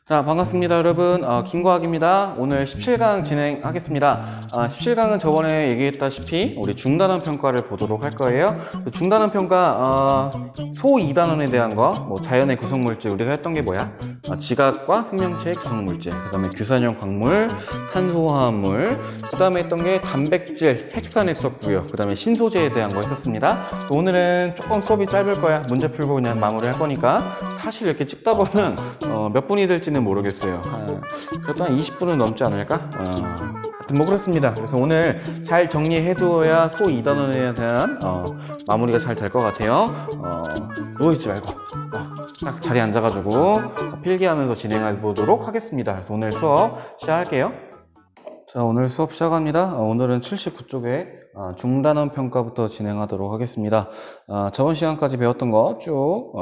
자, 반갑습니다, 여러분. 김과학입니다. 오늘 17강 진행하겠습니다. 17강은 저번에 얘기했다시피 우리 중단원 평가를 보도록 할 거예요. 중단원 평가, 소 2단원에 대한 거, 뭐 자연의 구성물질, 우리가 했던 게 뭐야? 지각과 생명체의 구성물질, 그 다음에 규산형 광물, 탄소화합물, 그 다음에 했던 게 단백질, 핵산 했었고요. 그 다음에 신소재에 대한 거 했었습니다. 오늘은 조금 수업이 짧을 거야. 문제 풀고 그냥 마무리 할 거니까. 사실 이렇게 찍다 보면 몇 분이 될지는 모르겠어요. 그래도 한 20분은 넘지 않을까? 하여튼 뭐 그렇습니다. 그래서 오늘 잘 정리해 두어야 소 2단원에 대한 마무리가 잘 될 것 같아요. 누워있지 말고 딱 자리에 앉아가지고 필기하면서 진행해 보도록 하겠습니다. 그래서 오늘 수업 시작할게요. 자, 오늘 수업 시작합니다. 오늘은 79쪽에 중단원 평가부터 진행하도록 하겠습니다. 저번 시간까지 배웠던 거 쭉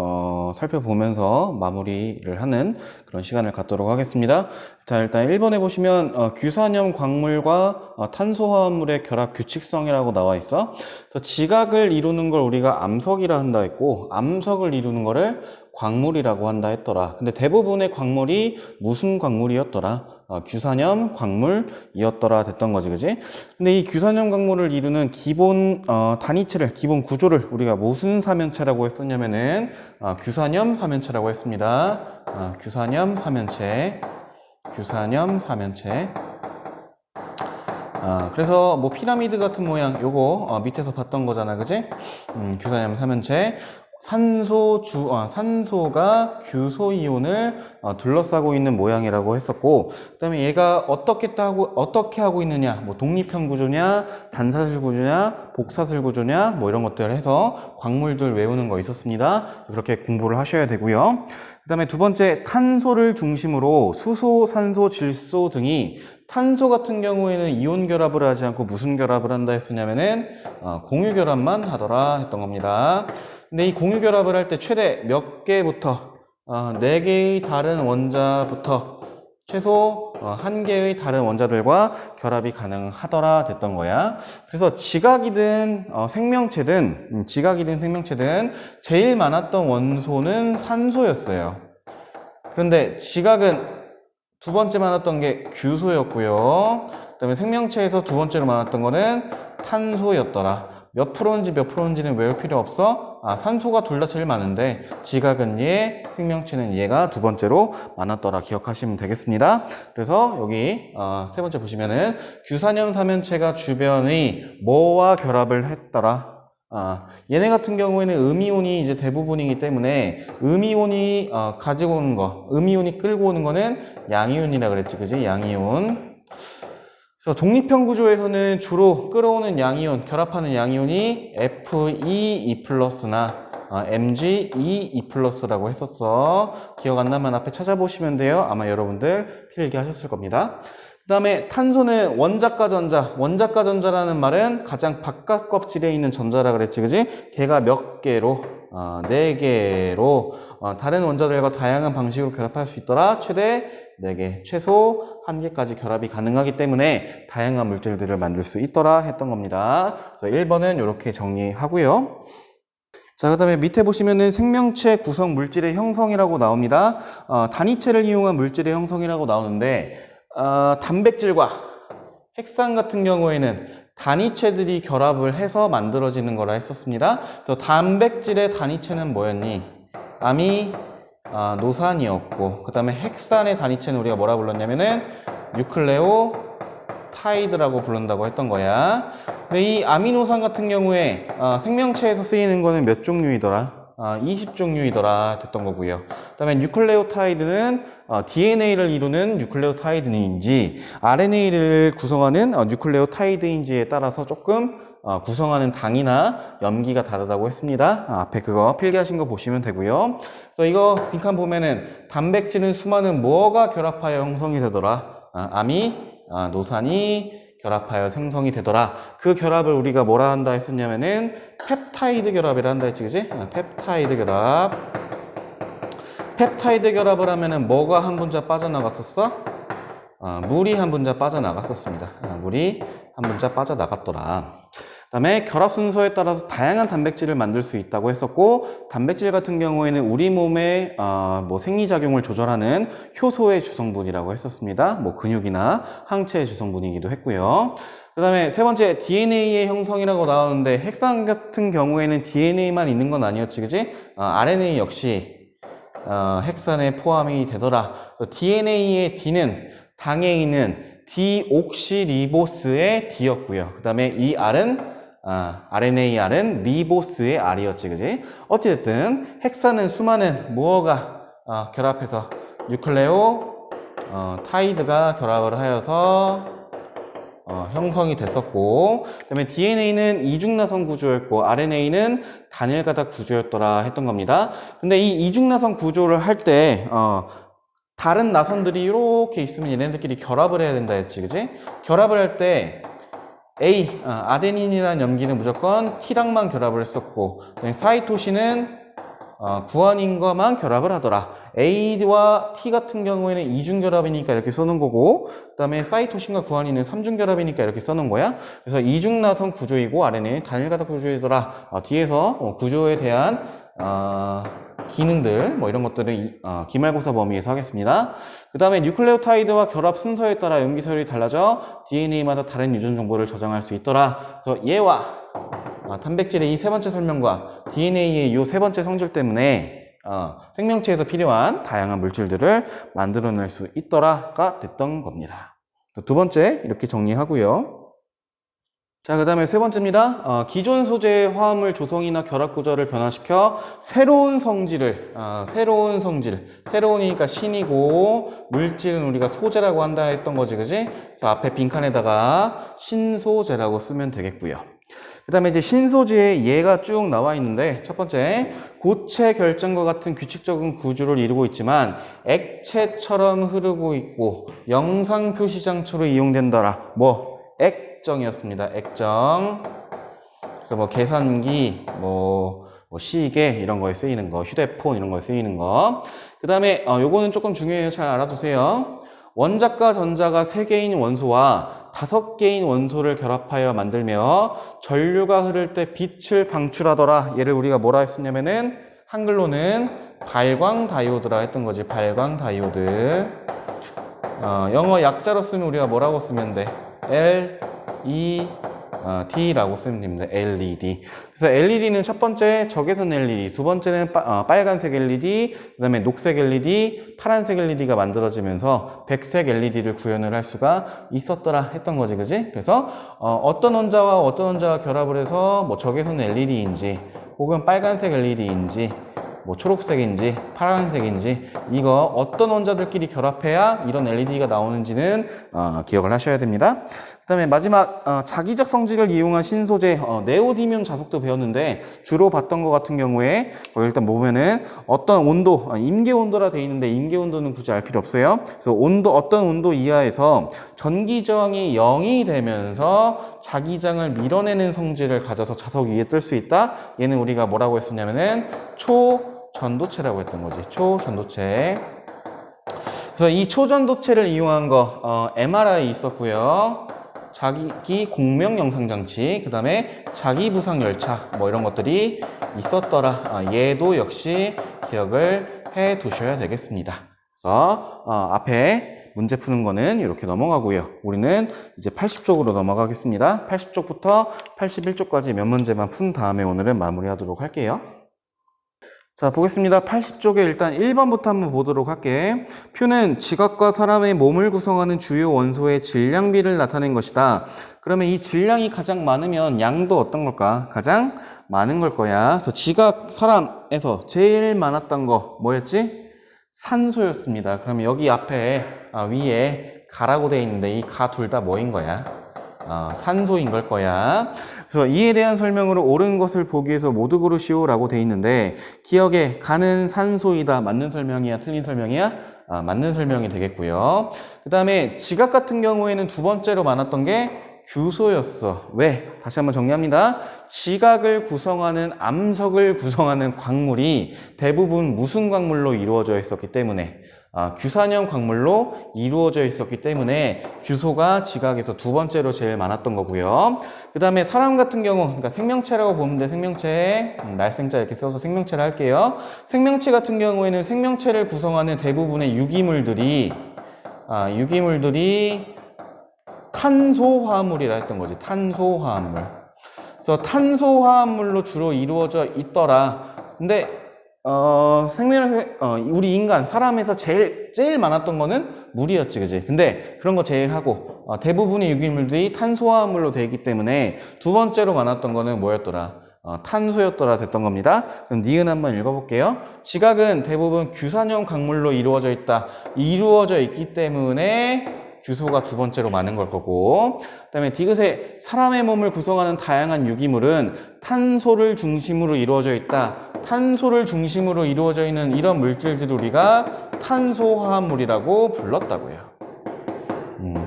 살펴보면서 마무리를 하는 그런 시간을 갖도록 하겠습니다. 자, 일단 1번에 보시면 규산염 광물과 탄소화합물의 결합 규칙성이라고 나와 있어. 그래서 지각을 이루는 걸 우리가 암석이라 한다 했고, 암석을 이루는 거를 광물이라고 한다 했더라. 근데 대부분의 광물이 무슨 광물이었더라? 규산염 광물이었더라 됐던 거지, 그지? 근데 이 규산염 광물을 이루는 기본 단위체를, 기본 구조를 우리가 무슨 삼연체라고 했었냐면은 규산염 삼연체라고 했습니다. 규산염 삼연체. 그래서 뭐 피라미드 같은 모양 요거 밑에서 봤던 거잖아, 그지? 규산염 삼연체. 산소가 규소 이온을 둘러싸고 있는 모양이라고 했었고, 그 다음에 얘가 어떻게 하고 있느냐, 뭐 독립형 구조냐, 단사슬 구조냐, 복사슬 구조냐, 뭐 이런 것들 해서 광물들 외우는 거 있었습니다. 그렇게 공부를 하셔야 되고요. 그 다음에 두 번째, 탄소를 중심으로 수소, 산소, 질소 등이, 탄소 같은 경우에는 이온 결합을 하지 않고 무슨 결합을 한다 했었냐면은 공유 결합만 하더라 했던 겁니다. 근데 이 공유 결합을 할 때 최대 몇 개부터 4개의 다른 원자부터 최소 1개의 다른 원자들과 결합이 가능하더라 됐던 거야. 그래서 지각이든 생명체든 제일 많았던 원소는 산소였어요. 그런데 지각은 두 번째 많았던 게 규소였고요. 그 다음에 생명체에서 두 번째로 많았던 거는 탄소였더라. 몇 프로인지는 외울 필요 없어. 산소가 둘 다 제일 많은데 지각은 얘, 생명체는 얘가 두 번째로 많았더라 기억하시면 되겠습니다. 그래서 여기 세 번째 보시면은 규산염 삼연체가 주변의 뭐와 결합을 했더라. 얘네 같은 경우에는 음이온이 이제 대부분이기 때문에 음이온이 가지고 오는 거, 음이온이 끌고 오는 거는 양이온이라 그랬지, 그지? 양이온. 그래서 독립형 구조에서는 주로 끌어오는 양이온, 결합하는 양이온이 Fe2+나 Mg2+라고 했었어. 기억 안 나면 앞에 찾아보시면 돼요. 아마 여러분들 필기 하셨을 겁니다. 그 다음에 탄소는 원자과 전자라는 말은 가장 바깥 껍질에 있는 전자라 그랬지, 그지? 걔가 몇 개로? 4개로 다른 원자들과 다양한 방식으로 결합할 수 있더라. 최대 4개, 최소 1개까지 결합이 가능하기 때문에 다양한 물질들을 만들 수 있더라 했던 겁니다. 그래서 1번은 이렇게 정리하고요. 자, 그 다음에 밑에 보시면은 생명체 구성 물질의 형성이라고 나옵니다. 단위체를 이용한 물질의 형성이라고 나오는데, 단백질과 핵산 같은 경우에는 단위체들이 결합을 해서 만들어지는 거라 했었습니다. 그래서 단백질의 단위체는 뭐였니? 노산이었고, 그 다음에 핵산의 단위체는 우리가 뭐라 불렀냐면은 뉴클레오타이드라고 부른다고 했던 거야. 근데 이 아미노산 같은 경우에 생명체에서 쓰이는 거는 몇 종류이더라? 20종류이더라 됐던 거고요. 그 다음에 뉴클레오타이드는 DNA를 이루는 뉴클레오타이드인지 RNA를 구성하는 뉴클레오타이드인지에 따라서 조금 구성하는 당이나 염기가 다르다고 했습니다. 앞에 그거 필기하신 거 보시면 되고요. 그래서 이거 빈칸 보면은 단백질은 수많은 뭐가 결합하여 형성이 되더라? 노산이 결합하여 생성이 되더라. 그 결합을 우리가 뭐라 한다 했었냐면은 펩타이드 결합이라 한다 했지, 그지? 펩타이드 결합. 펩타이드 결합을 하면은 뭐가 한 분자 빠져나갔었어? 물이 한 분자 빠져나갔었습니다. 물이 한 분자 빠져나갔더라. 그다음에 결합 순서에 따라서 다양한 단백질을 만들 수 있다고 했었고, 단백질 같은 경우에는 우리 몸의 뭐 생리작용을 조절하는 효소의 주성분이라고 했었습니다. 뭐 근육이나 항체의 주성분이기도 했고요. 그 다음에 세 번째, DNA의 형성이라고 나오는데, 핵산 같은 경우에는 DNA만 있는 건 아니었지, 그지? RNA 역시 핵산에 포함이 되더라. DNA의 D는 당에 있는 디옥시리보스의 D였고요. 그 다음에 이 R은 RNA R은 리보스의 R이었지, 그지? 어찌됐든 핵산은 수많은 무어가 결합해서 뉴클레오 타이드가 결합을 하여서 형성이 됐었고, 그 다음에 DNA는 이중나선 구조였고 RNA는 단일가닥 구조였더라 했던 겁니다. 근데 이 이중나선 구조를 할 때 다른 나선들이 이렇게 있으면 얘네들끼리 결합을 해야 된다 했지, 그지? 결합을 할 때 아데닌이라는 염기는 무조건 T랑만 결합을 했었고, 사이토신은 구아닌과만 결합을 하더라. A와 T 같은 경우에는 이중결합이니까 이렇게 써놓은 거고, 그 다음에 사이토신과 구아닌은 삼중결합이니까 이렇게 써놓은 거야. 그래서 이중나선 구조이고 RNA는 단일가닥 구조이더라. 뒤에서 구조에 대한 기능들 뭐 이런 것들을 기말고사 범위에서 하겠습니다. 그 다음에 뉴클레오타이드와 결합 순서에 따라 염기서열이 달라져 DNA마다 다른 유전 정보를 저장할 수 있더라. 그래서 얘와 단백질의 이 세 번째 설명과 DNA의 이 세 번째 성질 때문에 생명체에서 필요한 다양한 물질들을 만들어낼 수 있더라가 됐던 겁니다. 두 번째 이렇게 정리하고요. 자, 그 다음에 세 번째입니다. 기존 소재의 화합물 조성이나 결합 구조를 변화시켜 새로운 성질, 새로우니까 신이고 물질은 우리가 소재라고 한다 했던 거지, 그지? 그래서 앞에 빈칸에다가 신소재라고 쓰면 되겠고요. 그 다음에 이제 신소재에 얘가 쭉 나와 있는데, 첫 번째, 고체 결정과 같은 규칙적인 구조를 이루고 있지만 액체처럼 흐르고 있고 영상 표시 장치로 이용된다라. 뭐 액정이었습니다. 액정. 그래서 뭐 계산기, 뭐 시계 이런 거에 쓰이는 거, 휴대폰 이런 거에 쓰이는 거. 그 다음에 요거는 조금 중요해요. 잘 알아두세요. 원자과 전자가 3개인 원소와 5개인 원소를 결합하여 만들며 전류가 흐를 때 빛을 방출하더라. 얘를 우리가 뭐라 했었냐면은 한글로는 발광다이오드라 했던 거지. 발광다이오드. 영어 약자로 쓰면 우리가 뭐라고 쓰면 돼? D라고 쓰면 됩니다. LED. 그래서 LED는 첫 번째 적외선 LED, 두 번째는 빨간색 LED, 그 다음에 녹색 LED, 파란색 LED가 만들어지면서 백색 LED를 구현을 할 수가 있었더라 했던 거지, 그지? 그래서 어떤 원자와 어떤 원자가 결합을 해서 뭐 적외선 LED인지 혹은 빨간색 LED인지 뭐 초록색인지 파란색인지 이거 어떤 원자들끼리 결합해야 이런 LED가 나오는지는 기억을 하셔야 됩니다. 그 다음에 마지막 자기적 성질을 이용한 신소재 네오디뮴 자석도 배웠는데 주로 봤던 것 같은 경우에 일단 보면은 어떤 온도 임계 온도라 돼 있는데 임계 온도는 굳이 알 필요 없어요. 그래서 어떤 온도 이하에서 전기 저항이 0이 되면서 자기장을 밀어내는 성질을 가져서 자석 위에 뜰 수 있다. 얘는 우리가 뭐라고 했었냐면은 초전도체라고 했던 거지. 초전도체. 그래서 이 초전도체를 이용한 거 MRI 있었고요. 자기 공명 영상 장치, 그 다음에 자기 부상 열차 뭐 이런 것들이 있었더라. 얘도 역시 기억을 해 두셔야 되겠습니다. 그래서 앞에 문제 푸는 거는 이렇게 넘어가고요. 우리는 이제 80쪽으로 넘어가겠습니다. 80쪽부터 81쪽까지 몇 문제만 푼 다음에 오늘은 마무리하도록 할게요. 자, 보겠습니다. 80쪽에 일단 1번부터 한번 보도록 할게. 표는 지각과 사람의 몸을 구성하는 주요 원소의 질량비를 나타낸 것이다. 그러면 이 질량이 가장 많으면 양도 어떤 걸까? 가장 많은 걸 거야. 그래서 지각, 사람에서 제일 많았던 거 뭐였지? 산소였습니다. 그러면 여기 앞에 위에 가라고 돼 있는데 이 가 둘 다 뭐인 거야? 산소인 걸 거야. 그래서 이에 대한 설명으로 옳은 것을 보기 위해서 모두 고르시오 라고 돼 있는데 기억에 가는 산소이다. 맞는 설명이야? 틀린 설명이야? 맞는 설명이 되겠고요. 그 다음에 지각 같은 경우에는 두 번째로 많았던 게 규소였어. 왜? 다시 한번 정리합니다. 지각을 구성하는 암석을 구성하는 광물이 대부분 무슨 광물로 이루어져 있었기 때문에 규산형 광물로 이루어져 있었기 때문에 규소가 지각에서 두 번째로 제일 많았던 거고요. 그 다음에 사람 같은 경우, 그러니까 생명체라고 보면 돼. 생명체, 날생자 이렇게 써서 생명체를 할게요. 생명체 같은 경우에는 생명체를 구성하는 대부분의 유기물들이 탄소화합물이라 했던 거지. 탄소화합물. 그래서 탄소화합물로 주로 이루어져 있더라. 근데 우리 인간, 사람에서 제일 많았던 거는 물이었지, 그지? 근데 그런 거 제외하고 대부분의 유기물들이 탄소화합물로 되어 있기 때문에 두 번째로 많았던 거는 뭐였더라? 탄소였더라 됐던 겁니다. 그럼 니은 한번 읽어볼게요. 지각은 대부분 규산형 광물로 이루어져 있기 때문에 규소가 두 번째로 많은 걸 거고, 그 다음에 디귿에 사람의 몸을 구성하는 다양한 유기물은 탄소를 중심으로 이루어져 있다. 탄소를 중심으로 이루어져 있는 이런 물질들을 우리가 탄소화합물이라고 불렀다고요.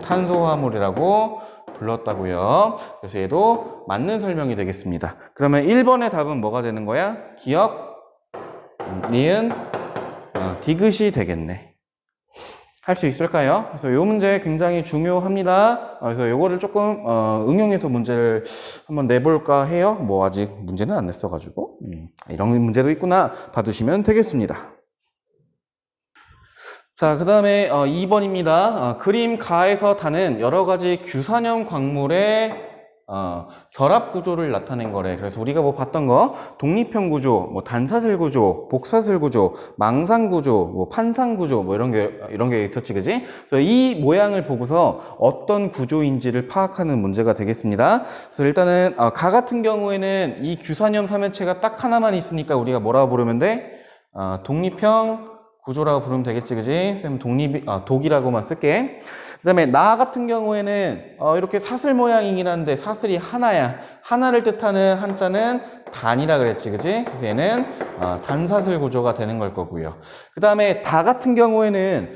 탄소화합물이라고 불렀다고요. 그래서 얘도 맞는 설명이 되겠습니다. 그러면 1번의 답은 뭐가 되는 거야? 기억, 니은, 디귿이 되겠네. 할 수 있을까요? 그래서 이 문제 굉장히 중요합니다. 그래서 요거를 조금 응용해서 문제를 한번 내볼까 해요. 뭐 아직 문제는 안 냈어가지고 이런 문제도 있구나 봐두시면 되겠습니다. 자, 그 다음에 2번입니다. 그림 가에서 다는 여러 가지 규산형 광물의 결합 구조를 나타낸 거래. 그래서 우리가 뭐 봤던 거 독립형 구조, 뭐 단사슬 구조, 복사슬 구조, 망상 구조, 뭐 판상 구조, 뭐 이런 게 있었지, 그지? 그래서 이 모양을 보고서 어떤 구조인지를 파악하는 문제가 되겠습니다. 그래서 일단은 가 같은 경우에는 이 규산형 삼연체가 딱 하나만 있으니까 우리가 뭐라고 부르면 돼? 독립형 구조라고 부르면 되겠지, 그지? 쌤 독이라고만 쓸게. 그 다음에 나 같은 경우에는 이렇게 사슬 모양이긴 한데 사슬이 하나야. 하나를 뜻하는 한자는 단이라 그랬지, 그지? 그래서 얘는 단사슬 구조가 되는 걸 거고요. 그 다음에 다 같은 경우에는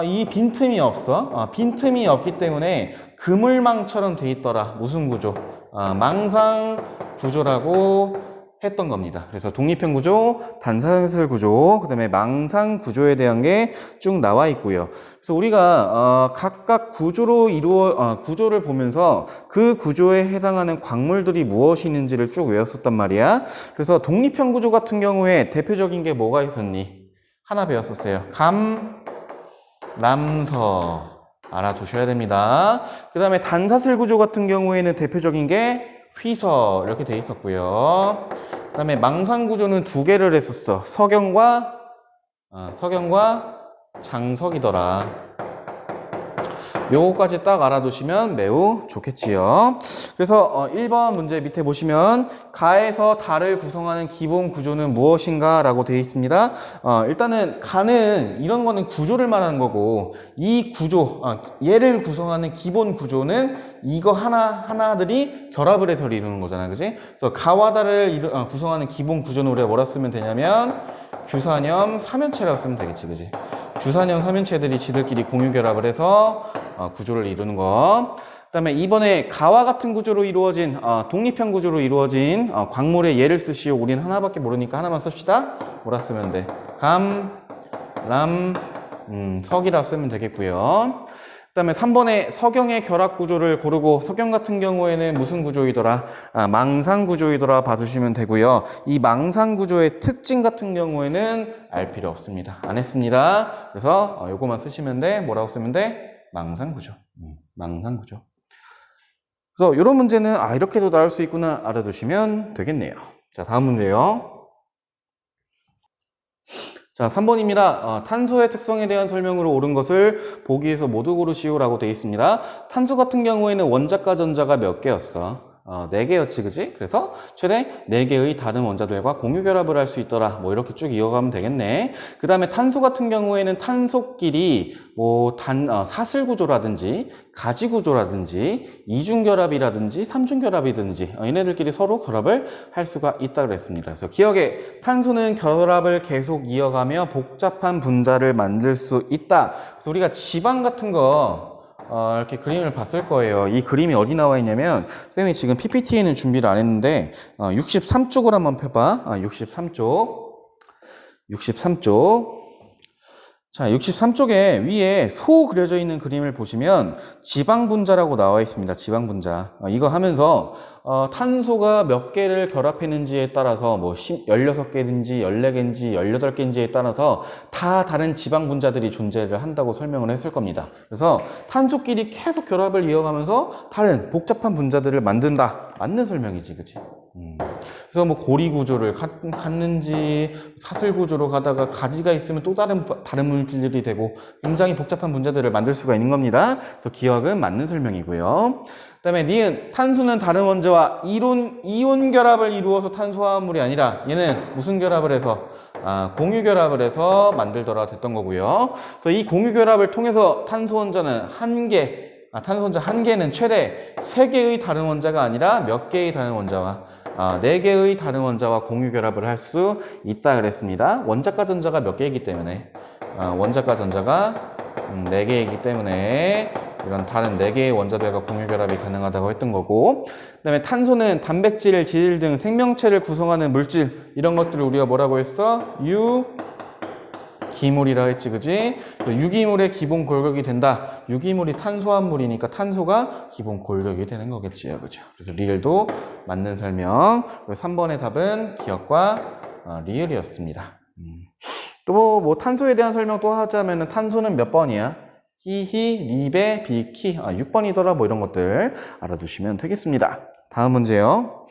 이 빈틈이 없어. 빈틈이 없기 때문에 그물망처럼 돼 있더라. 무슨 구조? 망상 구조라고 했던 겁니다. 그래서 독립형 구조, 단사슬 구조, 그 다음에 망상 구조에 대한 게 쭉 나와 있고요. 그래서 우리가 각각 구조를 보면서 그 구조에 해당하는 광물들이 무엇이 있는지를 쭉 외웠었단 말이야. 그래서 독립형 구조 같은 경우에 대표적인 게 뭐가 있었니? 하나 배웠었어요. 남서 알아두셔야 됩니다. 그 다음에 단사슬 구조 같은 경우에는 대표적인 게 휘서 이렇게 돼 있었고요. 그 다음에 망상 구조는 두 개를 했었어. 석영과 장석이더라. 요거까지 딱 알아두시면 매우 좋겠지요. 그래서 1번 문제 밑에 보시면 가에서 다를 구성하는 기본 구조는 무엇인가 라고 되어 있습니다. 일단은 가는 이런 거는 구조를 말하는 거고, 이 구조, 얘를 구성하는 기본 구조는 이거 하나들이 결합을 해서 이루는 거잖아, 그지? 그래서 가와 다를 구성하는 기본 구조는 우리가 뭐라 쓰면 되냐면 규산형 삼연체라고 쓰면 되겠지, 그지? 규산형 삼연체들이 지들끼리 공유 결합을 해서 구조를 이루는 거. 그 다음에 이번에 가와 같은 구조로 이루어진 독립형 구조로 이루어진 광물의 예를 쓰시오. 우리는 하나밖에 모르니까 하나만 씁시다. 뭐라 쓰면 돼? 석이라 쓰면 되겠고요. 그 다음에 3번에 석영의 결합 구조를 고르고, 석영 같은 경우에는 무슨 구조이더라? 망상 구조이더라 봐주시면 되고요. 이 망상 구조의 특징 같은 경우에는 알 필요 없습니다. 안 했습니다. 그래서 요거만 쓰시면 돼. 뭐라고 쓰면 돼? 망상 구조. 망상 구조. 그래서 이런 문제는 이렇게도 나올 수 있구나 알아두시면 되겠네요. 자, 다음 문제요. 자, 3번입니다. 탄소의 특성에 대한 설명으로 옳은 것을 보기에서 모두 고르시오 라고 되어 있습니다. 탄소 같은 경우에는 원자과 전자가 몇 개였어? 4개였지, 그지? 그래서 최대 4개의 다른 원자들과 공유 결합을 할 수 있더라. 뭐 이렇게 쭉 이어가면 되겠네. 그 다음에 탄소 같은 경우에는 탄소끼리 뭐 사슬 구조라든지 가지 구조라든지 이중 결합이라든지 삼중 결합이든지 얘네들끼리 서로 결합을 할 수가 있다 그랬습니다. 그래서 기억에 탄소는 결합을 계속 이어가며 복잡한 분자를 만들 수 있다. 그래서 우리가 지방 같은 거 이렇게 그림을 봤을 거예요. 이 그림이 어디 나와 있냐면, 쌤이 지금 PPT에는 준비를 안 했는데 63쪽을 한번 펴봐. 63쪽. 자, 63쪽에 위에 소 그려져 있는 그림을 보시면 지방분자라고 나와 있습니다. 지방분자. 이거 하면서 탄소가 몇 개를 결합했는지에 따라서 뭐 16개인지 14개인지 18개인지에 따라서 다 다른 지방분자들이 존재를 한다고 설명을 했을 겁니다. 그래서 탄소끼리 계속 결합을 이어가면서 다른 복잡한 분자들을 만든다. 맞는 설명이지, 그치? 그래서 뭐 고리 구조를 갖는지 사슬 구조로 가다가 가지가 있으면 또 다른 물질들이 되고 굉장히 복잡한 분자들을 만들 수가 있는 겁니다. 그래서 기억은 맞는 설명이고요. 그다음에 니은 탄소는 다른 원자와 이온 결합을 이루어서 탄소화합물이 아니라 얘는 무슨 결합을 해서 공유 결합을 해서 만들더라 됐던 거고요. 그래서 이 공유 결합을 통해서 탄소 원자는 탄소 원자 한 개는 최대 3개의 다른 원자가 아니라 몇 개의 다른 원자와 4개의 다른 원자와 공유 결합을 할 수 있다 그랬습니다. 원자과 전자가 몇 개이기 때문에 원자과 전자가 4개이기 때문에 이런 다른 4개의 원자들과 공유 결합이 가능하다고 했던 거고, 그 다음에 탄소는 단백질, 질 등 생명체를 구성하는 물질, 이런 것들을 우리가 뭐라고 했어? 유기물이라 했지, 그지? 유기물의 기본 골격이 된다. 유기물이 탄소화합물이니까 탄소가 기본 골격이 되는 거겠지요, 그죠? 그래서 리을도 맞는 설명. 3번의 답은 기억과 리을이었습니다. 또 뭐 탄소에 대한 설명 또 하자면은 탄소는 몇 번이야? 히히, 리베, 비키, 6번이더라, 뭐 이런 것들 알아두시면 되겠습니다. 다음 문제요.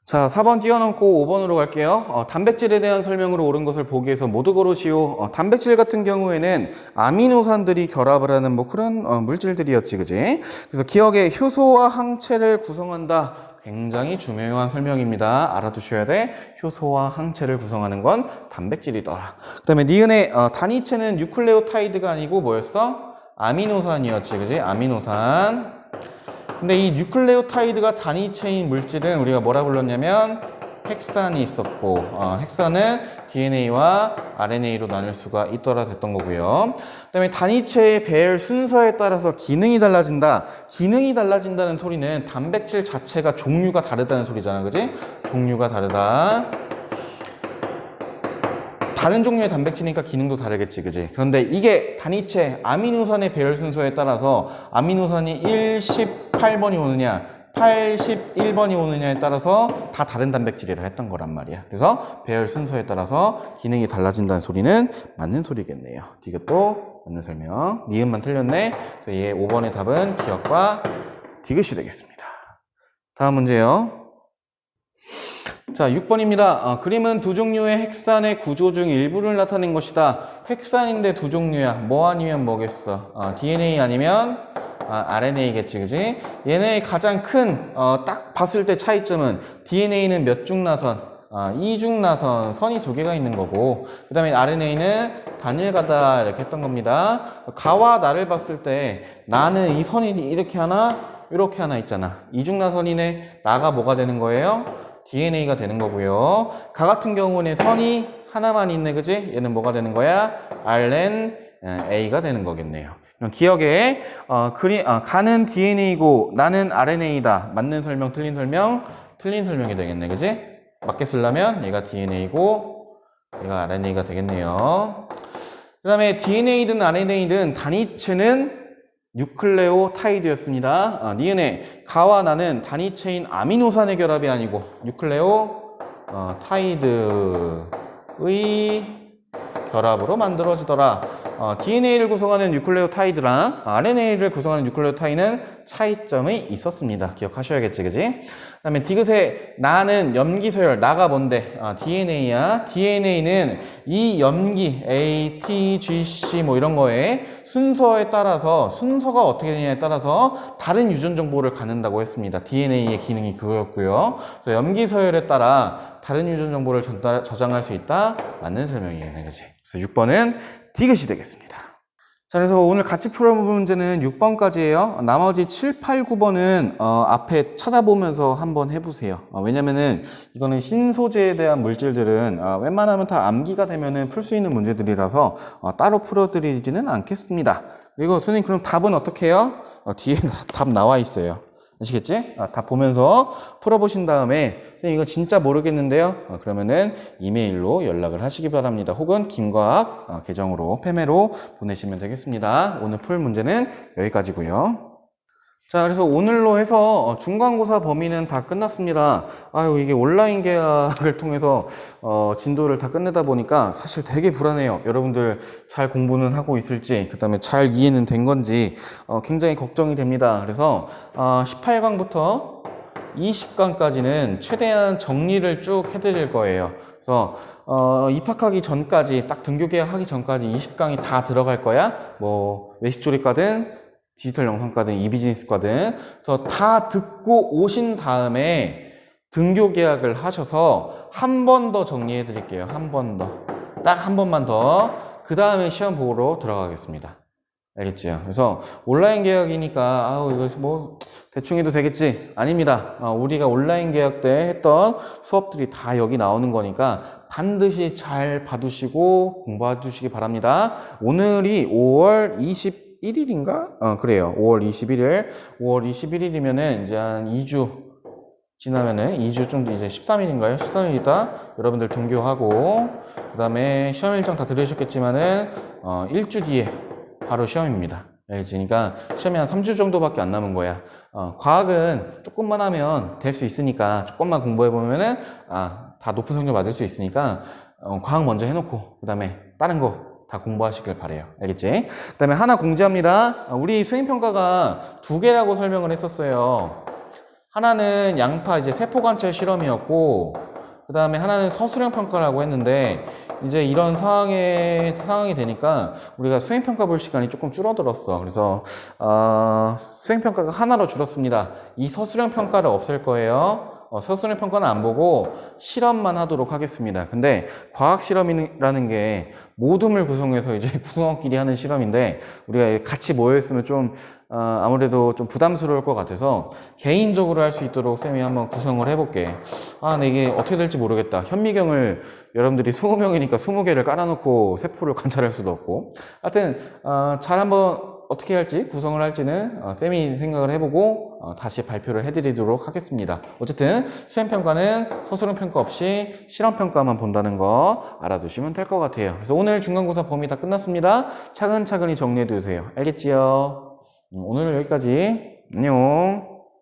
자, 4번 뛰어넘고 5번으로 갈게요. 단백질에 대한 설명으로 옳은 것을 보기 위해서 모두 고르시오. 단백질 같은 경우에는 아미노산들이 결합을 하는 뭐 그런 물질들이었지, 그지? 그래서 기억에 효소와 항체를 구성한다. 굉장히 중요한 설명입니다. 알아두셔야 돼. 효소와 항체를 구성하는 건 단백질이더라. 그 다음에 니은의 단위체는 뉴클레오타이드가 아니고 뭐였어? 아미노산이었지, 그지? 아미노산. 근데 이 뉴클레오타이드가 단위체인 물질은 우리가 뭐라 불렀냐면 핵산이 있었고, 핵산은 DNA와 RNA로 나눌 수가 있더라 됐던 거고요. 그 다음에 단위체의 배열 순서에 따라서 기능이 달라진다. 기능이 달라진다는 소리는 단백질 자체가 종류가 다르다는 소리잖아, 그지? 종류가 다르다. 다른 종류의 단백질이니까 기능도 다르겠지, 그지? 그런데 이게 단위체 아미노산의 배열 순서에 따라서 아미노산이 18번이 오느냐 81번이 오느냐에 따라서 다 다른 단백질이라 했던 거란 말이야. 그래서 배열 순서에 따라서 기능이 달라진다는 소리는 맞는 소리겠네요. 디귿도 맞는 설명. 니은만 틀렸네. 그래서 얘 5번의 답은 기억과 디귿이 되겠습니다. 다음 문제요. 자, 6번입니다. 그림은 두 종류의 핵산의 구조 중 일부를 나타낸 것이다. 핵산인데 두 종류야. 뭐 아니면 뭐겠어? DNA 아니면 RNA겠지, 그지? 얘네의 가장 큰, 딱 봤을 때 차이점은 DNA는 몇 중나선? 2중나선, 선이 2개가 있는 거고, 그 다음에 RNA는 단일가다, 이렇게 했던 겁니다. 가와 나를 봤을 때, 나는 이 선이 이렇게 하나 있잖아. 2중나선이네. 나가 뭐가 되는 거예요? DNA가 되는 거고요. 가 같은 경우는 선이 하나만 있네, 그지? 얘는 뭐가 되는 거야? RNA가 되는 거겠네요. 기억에 가는 DNA고 나는 RNA다. 맞는 설명, 틀린 설명? 틀린 설명이 되겠네, 그지? 맞게 쓰려면 얘가 DNA고 얘가 RNA가 되겠네요. 그 다음에 DNA든 RNA든 단위체는 뉴클레오타이드였습니다. 니은의 가와 나는 단위체인 아미노산의 결합이 아니고 뉴클레오타이드의 결합으로 만들어지더라. DNA를 구성하는 뉴클레오타이드랑 RNA를 구성하는 뉴클레오타이드는 차이점이 있었습니다. 기억하셔야겠지, 그지? 그 다음에 디귿의 나는 염기서열, 나가 뭔데? DNA야. DNA는 이 염기, A, T, G, C 뭐 이런 거에 순서에 따라서, 순서가 어떻게 되냐에 따라서 다른 유전 정보를 갖는다고 했습니다. DNA의 기능이 그거였고요. 그래서 염기서열에 따라 다른 유전 정보를 저장할 수 있다? 맞는 설명이겠네, 그지? 그래서 6번은 디귿이 되겠습니다. 자, 그래서 오늘 같이 풀어볼 문제는 6번까지예요. 나머지 7, 8, 9번은 앞에 찾아보면서 한번 해보세요. 왜냐면은 이거는 신소재에 대한 물질들은 웬만하면 다 암기가 되면은 풀 수 있는 문제들이라서 따로 풀어드리지는 않겠습니다. 그리고 선생님 그럼 답은 어떻게 해요? 뒤에 답 나와 있어요. 아시겠지? 다 보면서 풀어보신 다음에 선생님 이거 진짜 모르겠는데요. 그러면은 이메일로 연락을 하시기 바랍니다. 혹은 김과학 계정으로 페메로 보내시면 되겠습니다. 오늘 풀 문제는 여기까지고요. 자, 그래서 오늘로 해서 중간고사 범위는 다 끝났습니다. 아유, 이게 온라인 계약을 통해서 진도를 다 끝내다 보니까 사실 되게 불안해요. 여러분들 잘 공부는 하고 있을지, 그 다음에 잘 이해는 된 건지 굉장히 걱정이 됩니다. 그래서 18강부터 20강까지는 최대한 정리를 쭉 해드릴 거예요. 그래서 입학하기 전까지, 딱 등교 계약하기 전까지 20강이 다 들어갈 거야. 뭐 외식조리과든 디지털 영상과든 이비즈니스과든. 그래서 다 듣고 오신 다음에 등교 계약을 하셔서 한 번 더 정리해 드릴게요. 한 번 더. 딱 한 번만 더. 그 다음에 시험 보러 들어가겠습니다. 알겠죠? 그래서 온라인 계약이니까 아우 이거 뭐 대충 해도 되겠지? 아닙니다. 우리가 온라인 계약 때 했던 수업들이 다 여기 나오는 거니까 반드시 잘 봐두시고 공부해 주시기 바랍니다. 오늘이 5월 21일인가? 그래요. 5월 21일. 5월 21일이면은 이제 한 2주 지나면은 2주 좀 이제 13일인가요? 13일 있다 여러분들 등교하고 그 다음에 시험 일정 다 들으셨겠지만은 1주 뒤에 바로 시험입니다. 알겠지? 그러니까 시험이 한 3주 정도밖에 안 남은 거야. 과학은 조금만 하면 될 수 있으니까 조금만 공부해 보면은 다 높은 성적 받을 수 있으니까 과학 먼저 해놓고 그 다음에 다른 거 다 공부하시길 바래요. 알겠지? 그 다음에 하나 공지합니다. 우리 수행평가가 2개라고 설명을 했었어요. 하나는 양파 이제 세포관찰 실험이었고 그 다음에 하나는 서술형 평가라고 했는데 이제 이런 상황이 되니까 우리가 수행평가 볼 시간이 조금 줄어들었어. 그래서 수행평가가 하나로 줄었습니다. 이 서술형 평가를 없앨 거예요. 서술형 평가는 안 보고 실험만 하도록 하겠습니다. 근데 과학 실험이라는 게 모둠을 구성해서 이제 구성원끼리 하는 실험인데 우리가 같이 모여있으면 좀 아무래도 좀 부담스러울 것 같아서 개인적으로 할 수 있도록 쌤이 한번 구성을 해볼게. 근데 이게 어떻게 될지 모르겠다. 현미경을 여러분들이 20명이니까 20개를 깔아놓고 세포를 관찰할 수도 없고. 하여튼 잘 한번 어떻게 할지 구성을 할지는 쌤이 생각을 해보고 다시 발표를 해드리도록 하겠습니다. 어쨌든 수행평가는 서술형 평가 없이 실험평가만 본다는 거 알아두시면 될 것 같아요. 그래서 오늘 중간고사 범위 다 끝났습니다. 차근차근히 정리해 두세요. 알겠지요? 오늘은 여기까지. 안녕.